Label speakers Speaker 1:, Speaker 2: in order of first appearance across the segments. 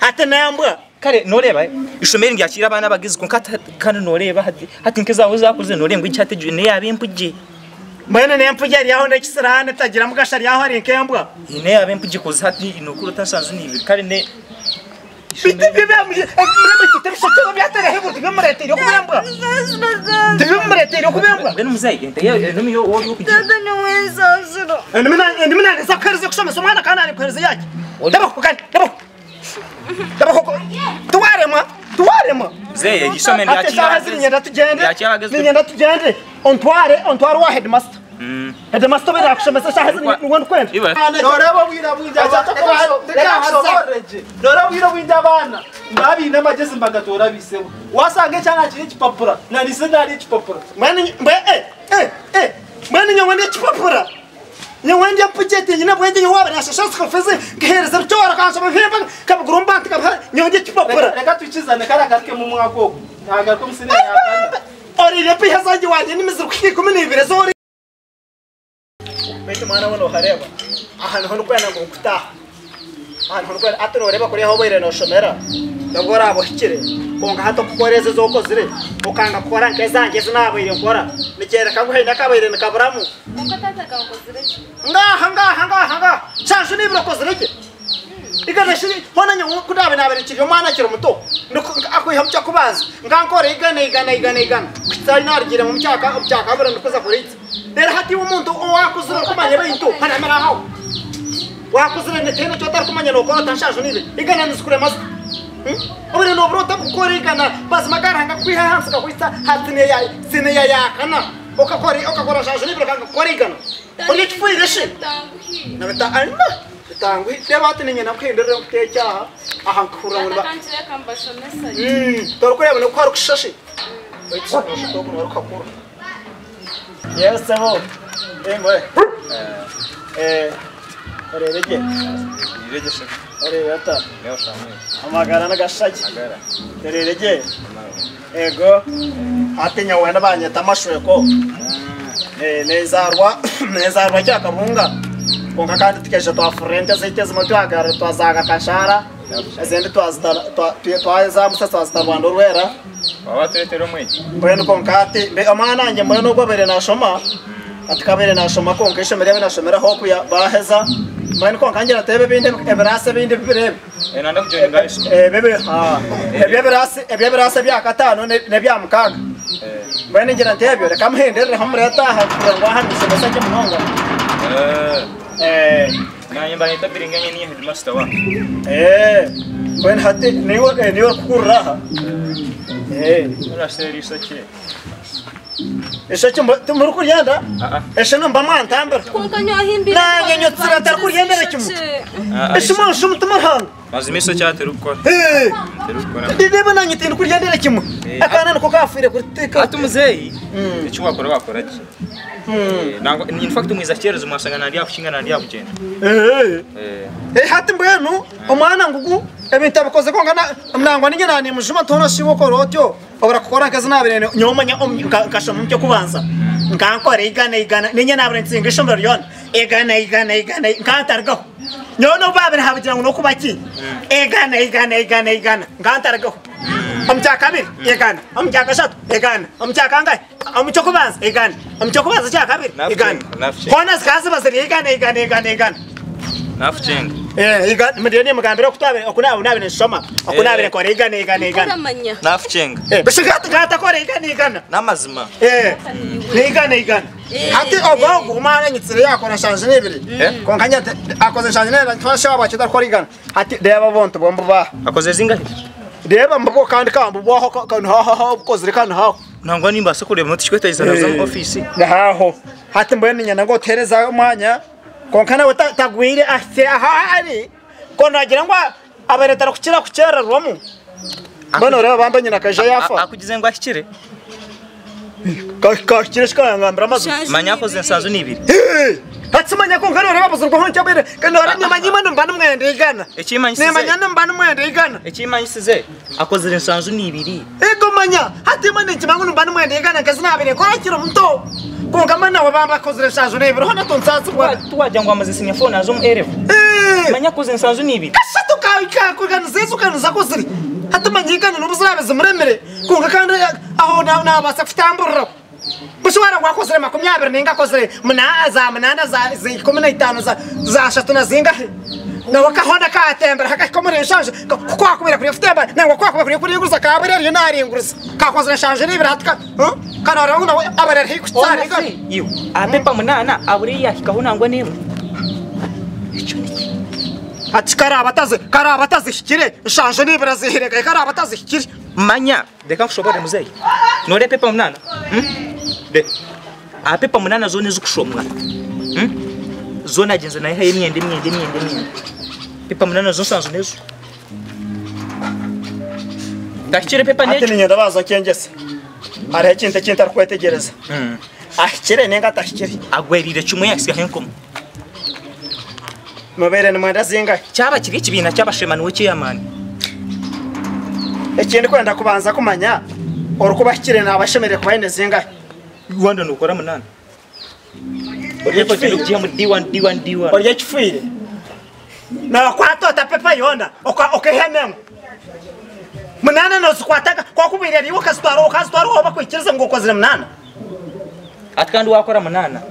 Speaker 1: hati nambwa
Speaker 2: kare noreba ishomeri ngyakira abana bagize ko kandi noreba hati nkizaho zakuze norengo icyateje ne yabimpuje
Speaker 1: mbene nempuje ari aho ndakisirane tagira mugashari aho ari nkembwa
Speaker 2: ne yabimpuje kuza hati inokuru tasanzu ni ibiri kare ne
Speaker 1: Headmaster bera kushomesa shahazi ni kwenda.
Speaker 3: Noreba wira bwinja abana. Ndabi namageze mbagatora biseho. Wasange cyana kiri kipapura. Nanise ndari kipapura.
Speaker 1: Mwani mwani nyongwende kipapura. Nyongwende pujete nyina bwende nyowaba nashashasa kafeze gehereza rutora kanso bavemba kabugurumba tikaba nyongende kipapura.
Speaker 3: Reka twicizane kara gatke mu mwako. Ntaga ko musine yakana.
Speaker 1: Ori lepi hazaji wanje nimizuru kikumi zori. Bete mwana wono hareba ahantu hono kwena ngo kutaha ahantu hono kwena atero reba kuri aho boyire no shomera ndagora abo hikire konga hato kukoreze zoko zire ukanga kora nkezange zinaboyire nkora nikere kaguhe nakaboyire nakaburamu
Speaker 4: ukataza kango zire
Speaker 1: ngaha chanjo nibiro kozireke igana shiri hona nyo kudabe nabere kiri mwana kiro muto akwihamcha kubaza ngankore igana kitsari narigire mu cyaka bura ndikoza kuritse Dera hati umuntu wakuzira kumanya bintu hanamera hawo wakuzira netena cyotara kumanya no kora tanshaje nibe igana nizikure maso obere no brota gukora igana baz magaranga kwiha hansi kakwita hatine yayi sine yakana okakora shaje nibe kanga kora igana uri kifuire shi nabeta alma tangu debate ninye nakwindere kutecyaha aha nkura muri ba
Speaker 4: kanchire kambasho message
Speaker 1: torukuyabona ko ari kushashi witsa no ko kakura Yes, sir. Orereje.
Speaker 2: ireje se
Speaker 1: Orerata.
Speaker 2: leo shamwe
Speaker 1: Amagara nagashaki. Orereje. Ego. Atinya wenda banyeta amashweko. Nezarwa cyakabunga. Konga kandi tikeje twa frente ziteze mu twagara twazaga kashara. Azende twaza musasa Rwanda rwera.
Speaker 2: baba turetero mweji
Speaker 1: Mbeno konkati be amana nje mbeno gobere nashoma atikabere nashoma konkesha mere nashomera hoku ya baheza mbeno konkanje natebe binde eberase binde birebe
Speaker 2: nanda kujenga isko
Speaker 1: bebe eberase bya katano ne bya mukaga mbeno ngira ntebe reka muhendere hamureta hakura hano semesa cyo munonga
Speaker 2: nanye mbanita biringanye ni headmaster wa
Speaker 1: kwen hati niwe kukuraha
Speaker 2: ora seri sache
Speaker 1: Eshacho tumuru kuryanda eshano mba mwantambara
Speaker 4: kunkanyo ahimbi
Speaker 1: nange nyotsira tar kuryanda kimu eshimo shumu tumahanga
Speaker 2: mazimiso cyaterukora terukora
Speaker 1: ndebe nange tindu kuryanda kimu akana nko kafire kurteka
Speaker 2: atumuzeyi icyo wakora ki nango in fact mwiza cyerezo mwasanga nandi yakushinga nandi yakugenda
Speaker 1: hati mbwenu omwana ngugu ebintu abakoze konga mnangwa ninge nani mushuma tono shiboko rotyo obara kukora kazi nabire nyomanya kashomu cyo kubanza ngankore igana ninge nabire nsinga shombero yon igana nkantargaho nyono babire habugira ngo nokubaki igana nkantargaho amchakabiri igana amchakashatu igana amchakangai amchokubanza igana amchokubanza cyakabiri igana hona zikazi baziri igana
Speaker 2: nafuchenga
Speaker 1: igana mudeni mugambira kutabe okunabire nshoma okunabire kore igana
Speaker 2: nafuchenga
Speaker 1: bishigata kore igana
Speaker 2: namazima
Speaker 1: igana hati ogongo umana nyitsire yakora shanje nebiri konkanya akoze shanje nebiri twasha abakida kore igana hati deba bonto bombo ba
Speaker 2: akoze zingahe
Speaker 1: deba mbabo kandi kambu bwaho kan ha kozire kan ha
Speaker 2: nangwa nimba se kureba muti kweta izana za office
Speaker 1: naho hati mbene nyana ngo tereza umwanya konkana watagwire ahari konagira ngo abaretara kukira rumu bano reba bambanye nakaje yafa
Speaker 2: akugize ngo akire
Speaker 1: kakire shikangambira amazu
Speaker 2: manya koze nsanzu nibiri
Speaker 1: hatsimanya ko ngaro reba buzurwa honcha bere kanora nyamanyima numbana mwende igana
Speaker 2: ekimanyisize
Speaker 1: nemanya numbana mwende igana
Speaker 2: ekimanyisize akoze nsanzu nibiri
Speaker 1: ego manya hatimane kimangu numbana mwende igana kazinabire kora kiro mto konga mana wabamba koze nsanzu nibiri hona tonsatsu kwa
Speaker 2: tuwaje ngo amaze sinya phone azo mu RF manya koze nsanzu nibiri
Speaker 1: kasatu ka ikakugana ukanuza kuziri hatumanyikana n'ubuzirabe zimuremere kunga kandi aho nabasa kutamburira bushobora kwakozere 20 ninga kozere munana za 15 za shatu na zingahe nawe kahonda katembera hakakomere shanje kwakubira kuri futemba nangwa kwakubira kuri guruza kabere ryo naringuriza kakozere shanje nibira hatka kana raho nawe abarera hikutsari
Speaker 2: iyo apepa munana aburi yakikaho nangwa nimwe icyo niki
Speaker 1: ati karabataze shikire shanje nibira zihireka karabataze shikire
Speaker 2: manya deka kushobora muzeyi nore pepa munana de apepa munana zone zukushomwa zona agenza naye haye myende pepa munana zo sanzu nezo dakire pepa ne
Speaker 1: ati nyenda baza kengese ari kinta kwetegereza ahikire nenga tahikire
Speaker 2: agwerire chumwe yasiga henkomo
Speaker 1: mabere n'umwenda zinga
Speaker 2: cyaba kiri kibina cyabashemana we cyamani
Speaker 1: ekindi kwenda kubanza kumanya orukuba hikire nabashemere kubaine zinga
Speaker 2: Rwanda nukora munana Orye ko cyo kiya mu D1
Speaker 1: orye kifire na kwatota pepa yona okehememo munana no sikwataka kwa kubirira iwo kasitwaro oba kwikiriza ngo kozire munana
Speaker 2: atkandi wakora munana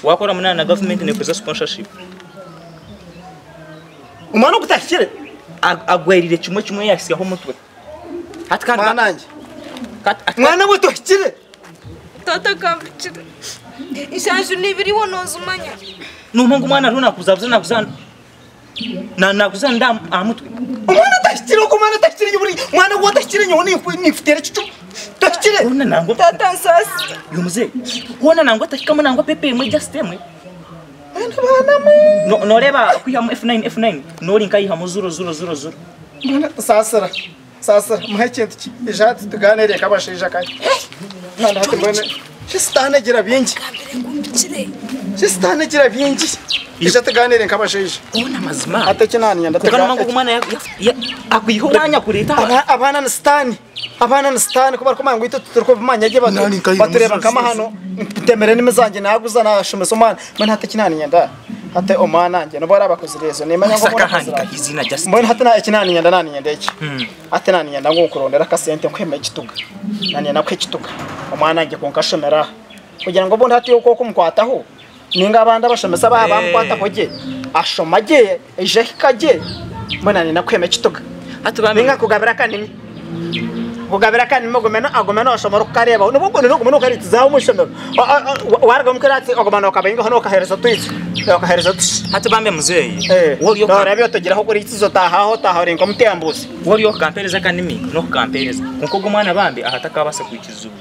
Speaker 2: wakora munana government ne kuza sponsorship
Speaker 1: umwana gutashire
Speaker 2: agwerire kimwe yasigaho mutwe atkandi
Speaker 1: mananje mwana gutashire
Speaker 4: tata kambicire ishanju nibiri wonoza umanya
Speaker 2: numungu mwana runa kuzavuza nakuzana ndam amutwe
Speaker 1: umwana tashire ko mwana tashire yuri mwana wo tashire nyoni nifutere cyo tashire
Speaker 2: una nango
Speaker 4: tata sasi
Speaker 2: yumuze wona nango takikamo nango pepe mu just emwe
Speaker 1: bana
Speaker 2: noreba kwihamu F9 nori nkayiha mu 0
Speaker 1: mwana sasa muhekintu ijati tuganire kabashija kai nanda hati mbone shistane gira bingi ije tuganire kabashija
Speaker 2: ona mazima
Speaker 1: ate kinani nyanda
Speaker 2: tukana mango kumana akuyiho wanya kureta
Speaker 1: abana nstani kuba ko mango ito turiko bimanya je batureba kama hano temere nimezanje naguza na shumeso mana hate kinani nyanda hate omana nje no bara bakozirezo nemanya ngo
Speaker 2: saka handika izina just
Speaker 1: mbona hate na kinani nyanda nani nyanda iki hate nani nyanda ngo kurondera ka sente kwema ikituga nani na kwekituga omwana nje konkashomera kugira ngo bonde hate uko kumkwataho ninga abanda bashomesa bamkwata koje ashomaje eje kaje mbona ni na kwema ikituga
Speaker 2: atubame
Speaker 1: ninga kugabira kanini mogomeno agomeno ashomoro kareba nubugo nubugo karitiza umushomero warga mukirati agomano kabenga hono kahereza twitsi kahereza
Speaker 2: atubame muzeyi
Speaker 1: wori yo karabyo tugira ho kuri itizo tahaho rengo mutembuzi
Speaker 2: wori yo kampereza kanimi no kampereza kuko gumana bambe ahataka basa kwikizuba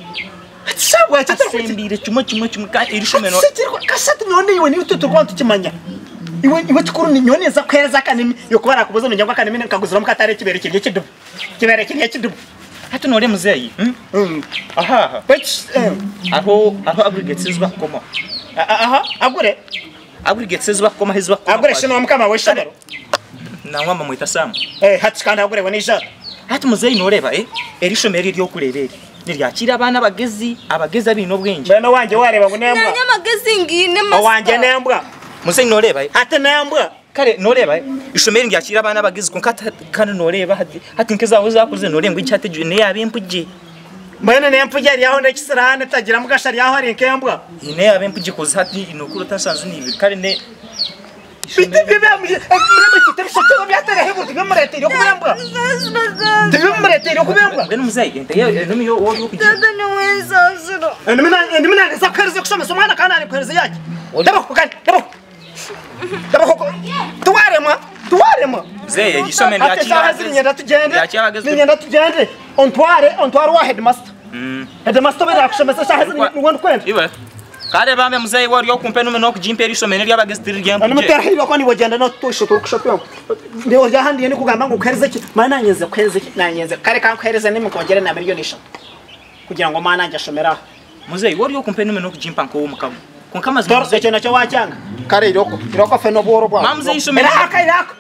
Speaker 1: sabwa
Speaker 2: atembire chumwe ka irishomeno
Speaker 1: kasati none iwe ni ututurwantu kimanya iwe tukuru ni nyone za kwereza kanimi yo kubara kubuza nyangwa kanimi nkaguzira mukatare kiberekeye kidubu
Speaker 2: hatu nore muzeyi aha aho aggregates bakoma aggregates bakoma hizwa
Speaker 1: agure shino mukama we shabaro
Speaker 2: na ngwama mwita sama
Speaker 1: hati kandi agure we nisha
Speaker 2: hatu muzeyi noreba erishomeri ryo kurerere niryakira abana abageza bino bwenge
Speaker 1: beno wanje wareba ngo nembwa
Speaker 4: nanya magazine ngine masa
Speaker 1: wanje nembwa
Speaker 2: muzeyi noreba
Speaker 1: hati nembwa
Speaker 2: kare noreba ishomeri ndyakira abana bagize ko kana noreba hati nkizaho zakuze norengwa icyateje ne yabempuje
Speaker 1: mwene nempuje ari aho ndekisirane tagira mugashari yaho ari nkembwa
Speaker 2: ne yabempuje koze hati inokuru tasanzu nibi kare ne beno muzeyi ente nemiyo wori okujya
Speaker 4: tata ni wenza zero
Speaker 1: ndimina zakareze kusoma somana kana ari kwereze yake dabo tuwarema
Speaker 2: zeye ishomeri
Speaker 1: nyenda tugende ontware wa headmaster headmaster bera kushomesa shahazi ni kwenda
Speaker 2: iwe kare bambe muzeyi wori yo kumpe no kujimpera ishomeri ry'abagezi ry'ampu
Speaker 1: mutera hiba kwani wagenda no tusho tukushopa ndio yahandi ni kugamba ngo kwereze ki mana nyeze kwereze ki nanyeze kare kan kwereze ni mukongere na miliyoni 5 kugira ngo mana njashomera
Speaker 2: muzeyi wori yo kumpe no kujimpa nko umukabo kunkamazi
Speaker 1: muzeyi cyo nacho wacyanga kare iroko feno boro bwa
Speaker 2: mamze ishomera
Speaker 1: irako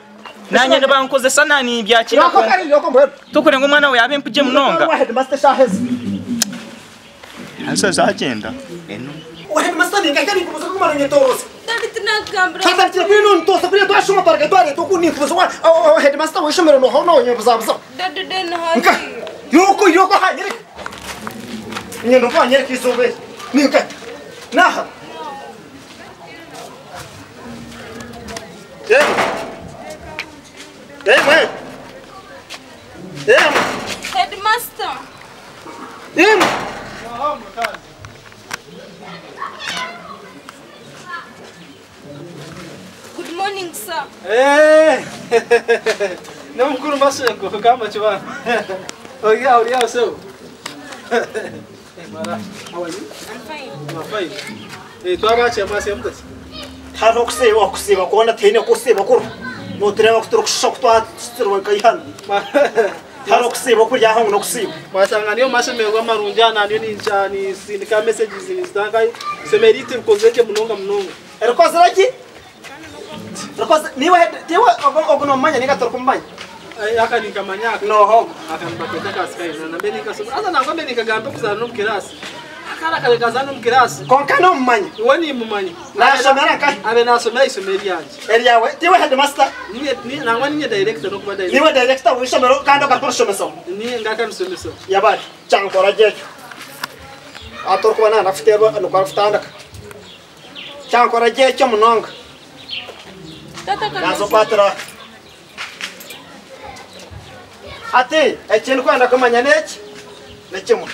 Speaker 2: nanye ndabankoze sanani byakira
Speaker 1: iroko kare iroko mbwe
Speaker 2: tukure ngo mwana we yabempuje munonga
Speaker 1: wa headmaster shahazi
Speaker 2: hasa zagenda eno
Speaker 1: واحد مستني كان يكون بس ما يتورس
Speaker 4: Daddy tinagambira.
Speaker 1: هذا تقولون تو تقولون تو شو ما طرق دواري تقول نيك بس او واحد مستوى ويشمر انه هو بزابز
Speaker 4: Daddy den haji.
Speaker 1: يوكو حاجرك ني نو فان يركي سوبي نيك ناها ايه
Speaker 4: Headmaster.
Speaker 1: ايه
Speaker 4: Good morning, sir.
Speaker 3: Não mkuru masengo kama chwa. Oya so. Mara, how are you?
Speaker 4: I'm fine.
Speaker 3: I'm fine. Tu abache mase mtasi.
Speaker 1: هذا كسيبه كونا تيني كسيبه كور نوتري وقت روك شوك تو تسرو كيان هذا كسيبه كور يا هم نكسيب
Speaker 3: Masangani mashe mego marunja na nini njani sinika messages instaga semeriti mkozeke mnonga.
Speaker 1: ركوزراكي ركوز نيوه تيوه أغنو مانيا نيكا تركم مانيا
Speaker 3: Aka nikamanyaka.
Speaker 1: no ho
Speaker 3: Akanipaketa kaskai na mbe nikasoma. Sasa na ngombe nikagambe kuzana mkirasi. Akala kale kazana mkirasi.
Speaker 1: konkano mmanyi
Speaker 3: Wani mumanyi.
Speaker 1: nasomera kai
Speaker 3: Abe nasomera isomeri yanje.
Speaker 1: eliyawe tiwe headmaster
Speaker 3: Ni nangwa ni director no kuba director.
Speaker 1: niwe director wishomero kando kaporoshomeso
Speaker 3: Ni ngaka nsomesa.
Speaker 1: yabari chankora jecho atorkuba na nafuteba nukarufutandaka chankora jecho munonga
Speaker 4: Tata
Speaker 1: nazo
Speaker 4: kana.
Speaker 1: patira ati ekintu kwenda kumanya neki nekimwe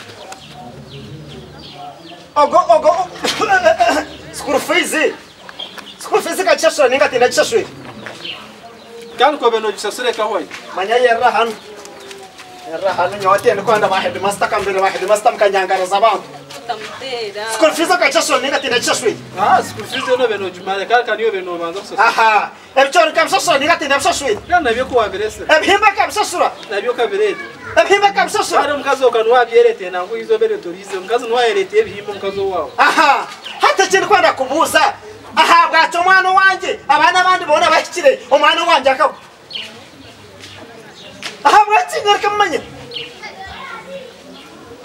Speaker 1: ogo school fees kachashura ninga tinda chashwe
Speaker 3: Kan ko beno jisasure ka hoy.
Speaker 1: manya yerra hanu nyote ndi kwenda ba headmaster kambele ba headmaster mkanyangara zabantu
Speaker 4: Tamtera.
Speaker 1: school fees kachashura ninga tinda chashwe
Speaker 3: School fees no beno jumare kan yo beno manzo so.
Speaker 1: aha ebchori kamshashura ninga tinda chashwe
Speaker 3: Kan na byo kwa berese.
Speaker 1: ebhimba kamshashura
Speaker 3: Na byo ka berete.
Speaker 1: ebhimba kamshashura
Speaker 3: Ari mkazo kanwa byerete na ngo izo bere torize mkazo nwa yerete ebihimbo mkazo wawo.
Speaker 1: aha hata kiri kwenda kubuza aha bwacho mwana wanje abana bandi bona bakire umwana wanje akabo aha bwachinyar kamanya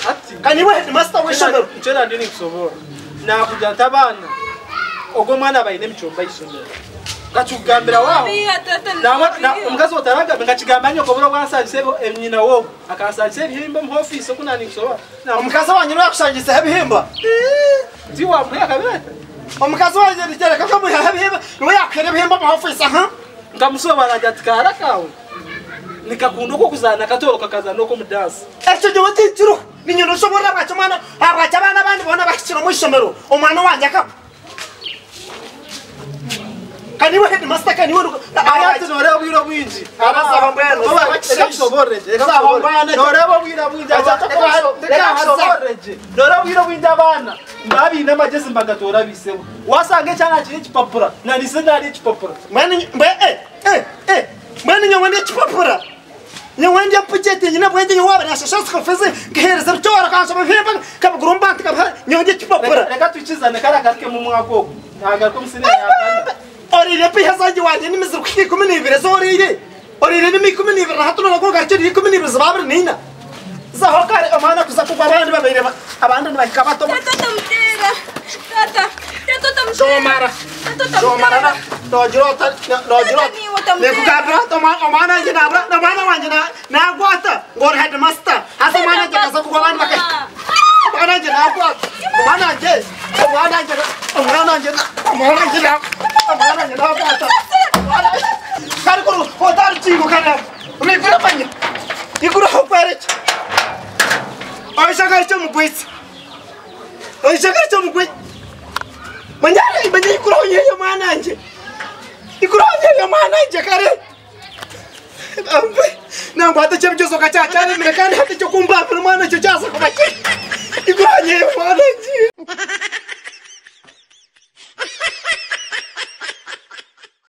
Speaker 3: Ati
Speaker 1: kani we headmaster wishomero
Speaker 3: Chera ndini kusobora. Na kujanta bana. Ogo mwana bayine mchomba isomero. Kachugambira wawo.
Speaker 4: Biya tata.
Speaker 3: Na umkazo utaraga ngachigambanya ko buro bwansalisebo emnyina wo. Akansalisebo ebihimbo mu office kunani kusobora. Na
Speaker 1: omukazi wanje no yakushangisa hebihimba
Speaker 3: Tiwa mwe akabireta.
Speaker 1: omukazi wanje ndikereka ko muha hebihimba no yakwere ebihimba mu office aha
Speaker 3: Ngamusobora jatikara kawe. Nikakunda ko kuzana katoro kakazana ko mudansi.
Speaker 1: ekyo gyo titiro ninyo shobora bwacho mwana abwacho abana bandi bona bakire mu ishomero umwana wanje akabo kani we headmaster kani we
Speaker 3: Ayati noreba bwiro bwinji.
Speaker 1: Abasaba mbwenu.
Speaker 3: Ekakusoboreje.
Speaker 1: Abasaba
Speaker 3: Noreba bwiro bwinji. Noreba bwiro bwinji abana. Mbabi n'amagezi mbagatora biseho. Wasange cyana kiri kipapura. Nandise ndari kipapura.
Speaker 1: Mwani mwani nyawande chipapura nyawande pujete nyina bwende nyawa na shashas konfese gehereza rutora kanso bihemba kabugurumba kabha nyawande chipapura
Speaker 3: Reka twicizane kara gatke mu mwako. Nagaruko musine yakanda.
Speaker 1: orire pihazaji wanje nimizuru kikumini zorire orire nimikumini hatuno nako garchiri kumini zababri nina zahokare amana kuzakugwa abandi babere abandi bakikabato
Speaker 4: Tata tamtera. Tata. Tata tamtera.
Speaker 1: Somara. Somara na dojrota nekukabra omana nje nabra na mwana wanje na gwata ngor headmaster hasa mwana nje kasakugwa abandi bakai mwana nje na gwata mwana nje na gwata kari kuru hotar chigo kana mikura panya ikura hoparech aisha garcho mugwits manjari banye ikura onyeyo mwana nje kare ambe na ngwata chemjo soka chacha ne mekani hata chokumba mwana chochasa kwa